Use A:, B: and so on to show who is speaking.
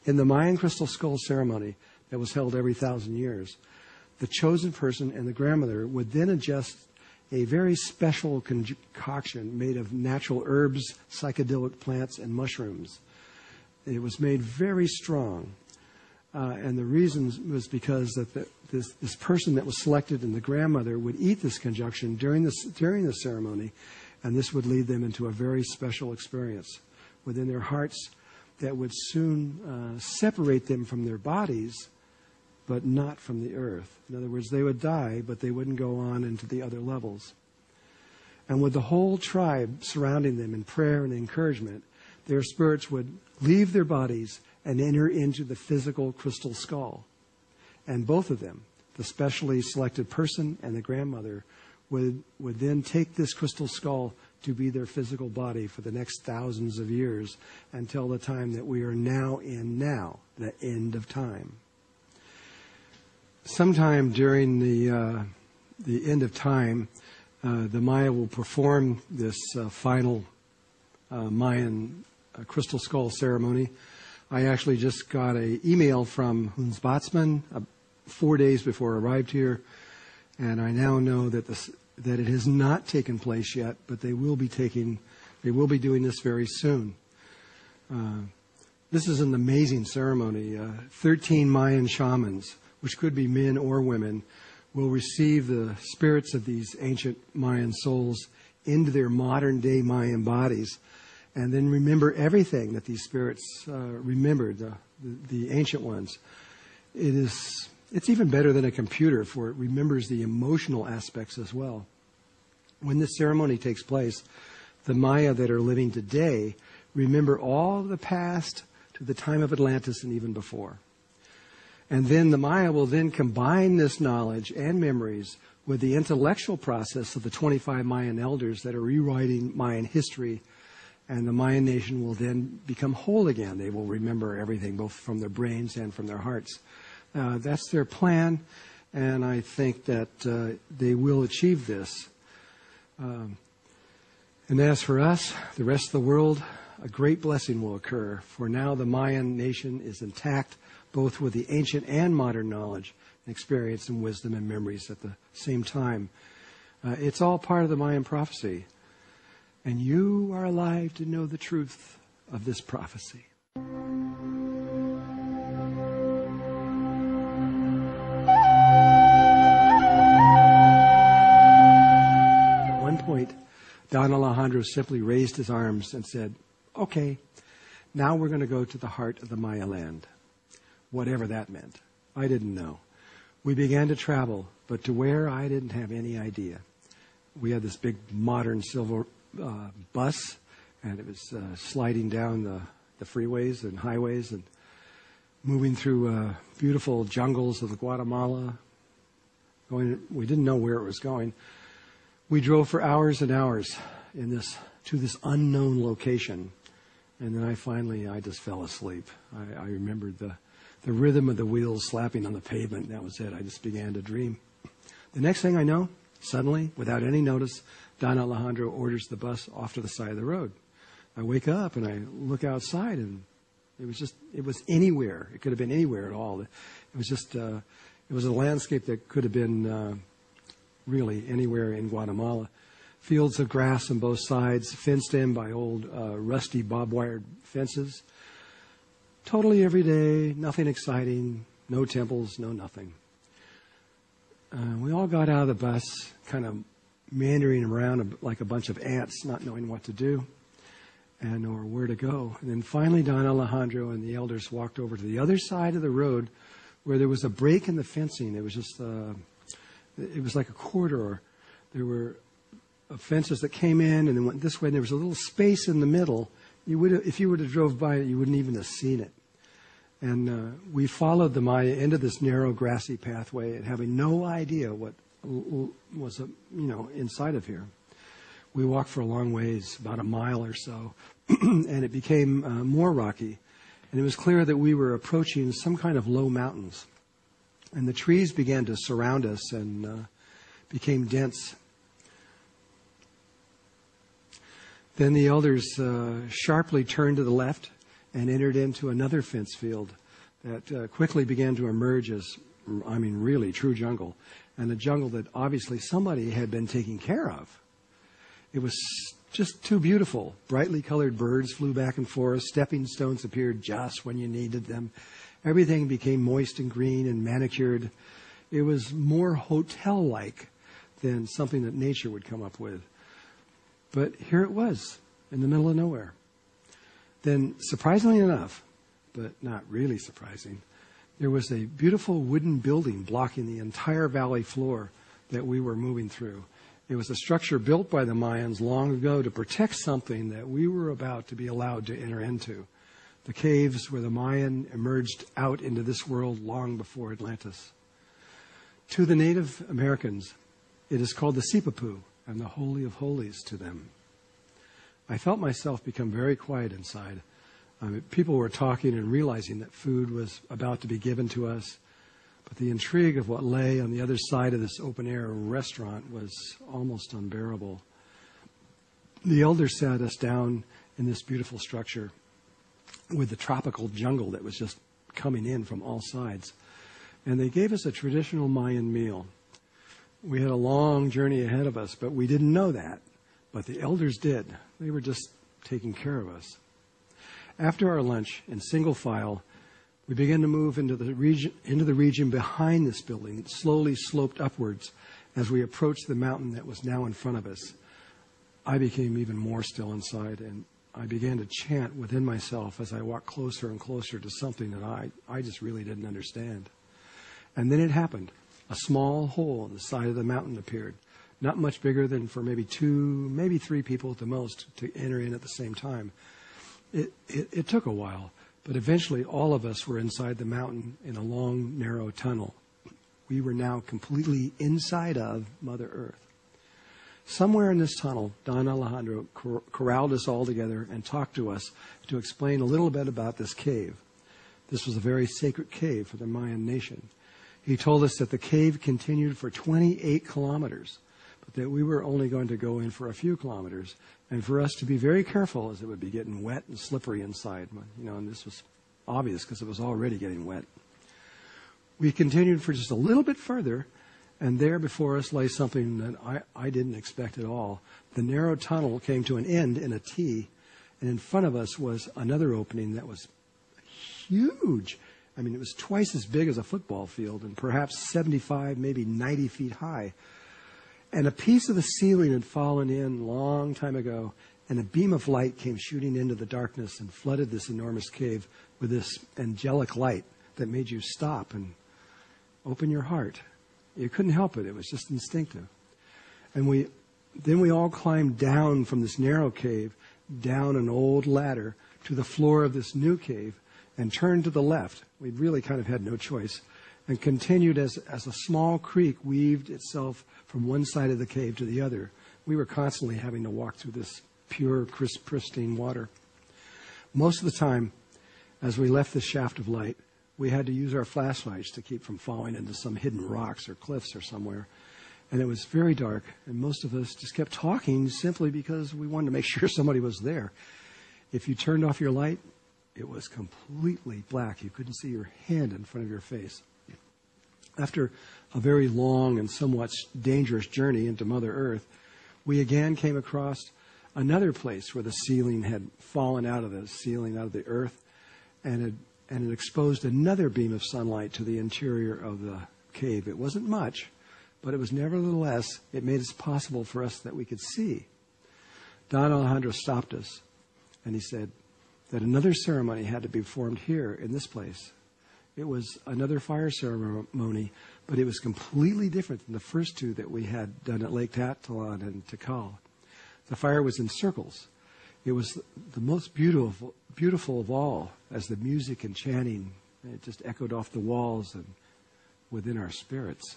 A: In the Mayan crystal skull ceremony that was held every 1,000 years, the chosen person and the grandmother would then ingest a very special concoction made of natural herbs, psychedelic plants, and mushrooms. It was made very strong. And the reason was because that this person that was selected and the grandmother would eat this concoction during the ceremony, and this would lead them into a very special experience within their hearts that would soon separate them from their bodies, but not from the earth. In other words, they would die, but they wouldn't go on into the other levels. And with the whole tribe surrounding them in prayer and encouragement, their spirits would leave their bodies and enter into the physical crystal skull. And both of them, the specially selected person and the grandmother, would then take this crystal skull to be their physical body for the next thousands of years until the time that we are now in now, the end of time. Sometime during the end of time, the Maya will perform this final Mayan crystal skull ceremony. I actually just got an email from Huns Batsman 4 days before I arrived here, and I now know that it has not taken place yet, but they will be doing this very soon. This is an amazing ceremony. 13 Mayan shamans, which could be men or women, will receive the spirits of these ancient Mayan souls into their modern-day Mayan bodies, and then remember everything that these spirits remembered, the ancient ones. It's even better than a computer, for it remembers the emotional aspects as well. When this ceremony takes place, the Maya that are living today remember all of the past to the time of Atlantis and even before. And then the Maya will then combine this knowledge and memories with the intellectual process of the 25 Mayan elders that are rewriting Mayan history, and the Mayan nation will then become whole again. They will remember everything, both from their brains and from their hearts. That's their plan, and I think that they will achieve this. And as for us, the rest of the world, a great blessing will occur, for now the Mayan nation is intact, both with the ancient and modern knowledge, experience, and wisdom and memories at the same time. It's all part of the Mayan prophecy. And you are alive to know the truth of this prophecy. At one point, Don Alejandro simply raised his arms and said, "Okay, now we're going to go to the heart of the Maya land." Whatever that meant. I didn't know. We began to travel, but to where, I didn't have any idea. We had this big modern silver bus, and it was sliding down the freeways and highways and moving through beautiful jungles of Guatemala. We didn't know where it was going. We drove for hours and hours to this unknown location, and then I just fell asleep. I remembered the rhythm of the wheels slapping on the pavement. That was it. I just began to dream. The next thing I know, suddenly, without any notice, Don Alejandro orders the bus off to the side of the road. I wake up and I look outside, and it was anywhere. It could have been anywhere at all. It was a landscape that could have been really anywhere in Guatemala. Fields of grass on both sides, fenced in by old rusty barbed-wired fences. Totally everyday, nothing exciting, no temples, no nothing. We all got out of the bus, kind of meandering around like a bunch of ants, not knowing what to do or where to go. And then finally, Don Alejandro and the elders walked over to the other side of the road where there was a break in the fencing. It was just, it was like a corridor. There were fences that came in and then went this way, and there was a little space in the middle. If you would have drove by it, you wouldn't even have seen it. And we followed the Maya into this narrow, grassy pathway, and having no idea what was, inside of here. We walked for a long ways, about a mile or so, and it became more rocky. And it was clear that we were approaching some kind of low mountains. And the trees began to surround us and became dense. Then the elders sharply turned to the left and entered into another fence field that quickly began to emerge as, really true jungle, and a jungle that obviously somebody had been taking care of. It was just too beautiful. Brightly colored birds flew back and forth. Stepping stones appeared just when you needed them. Everything became moist and green and manicured. It was more hotel-like than something that nature would come up with. But here it was, in the middle of nowhere. Then, surprisingly enough, but not really surprising, there was a beautiful wooden building blocking the entire valley floor that we were moving through. It was a structure built by the Mayans long ago to protect something that we were about to be allowed to enter into. The caves where the Mayan emerged out into this world long before Atlantis. To the Native Americans, it is called the Sipapu and the Holy of Holies to them. I felt myself become very quiet inside. People were talking and realizing that food was about to be given to us. But the intrigue of what lay on the other side of this open-air restaurant was almost unbearable. The elders sat us down in this beautiful structure with the tropical jungle that was just coming in from all sides. And they gave us a traditional Mayan meal. We had a long journey ahead of us, but we didn't know that. But the elders did. They were just taking care of us. After our lunch, in single file, we began to move into the region behind this building. It slowly sloped upwards as we approached the mountain that was now in front of us. I became even more still inside, and I began to chant within myself as I walked closer and closer to something that I just really didn't understand. And then it happened. A small hole in the side of the mountain appeared, not much bigger than for maybe 2, maybe 3 people at the most to enter in at the same time. It took a while. But eventually, all of us were inside the mountain in a long, narrow tunnel. We were now completely inside of Mother Earth. Somewhere in this tunnel, Don Alejandro corralled us all together and talked to us to explain a little bit about this cave. This was a very sacred cave for the Mayan nation. He told us that the cave continued for 28 kilometers, but that we were only going to go in for a few kilometers, and for us to be very careful as it would be getting wet and slippery inside. And this was obvious because it was already getting wet. We continued for just a little bit further, and there before us lay something that I didn't expect at all. The narrow tunnel came to an end in a T, and in front of us was another opening that was huge. It was twice as big as a football field and perhaps 75, maybe 90 feet high. And a piece of the ceiling had fallen in a long time ago, and a beam of light came shooting into the darkness and flooded this enormous cave with this angelic light that made you stop and open your heart. You couldn't help it. It was just instinctive. And then we all climbed down from this narrow cave, down an old ladder to the floor of this new cave, and turned to the left. We really kind of had no choice, and continued as a small creek weaved itself from one side of the cave to the other. We were constantly having to walk through this pure, crisp, pristine water. Most of the time, as we left this shaft of light, we had to use our flashlights to keep from falling into some hidden rocks or cliffs or somewhere. And it was very dark, and most of us just kept talking simply because we wanted to make sure somebody was there. If you turned off your light, it was completely black. You couldn't see your hand in front of your face. After a very long and somewhat dangerous journey into Mother Earth, we again came across another place where the ceiling had fallen out of the earth, and it exposed another beam of sunlight to the interior of the cave. It wasn't much, but it was nevertheless, it made it possible for us that we could see. Don Alejandro stopped us, and he said that another ceremony had to be performed here in this place. It was another fire ceremony, but it was completely different than the first 2 that we had done at Lake Tatalan and Tikal. The fire was in circles. It was the most beautiful of all, as the music and chanting, it just echoed off the walls and within our spirits.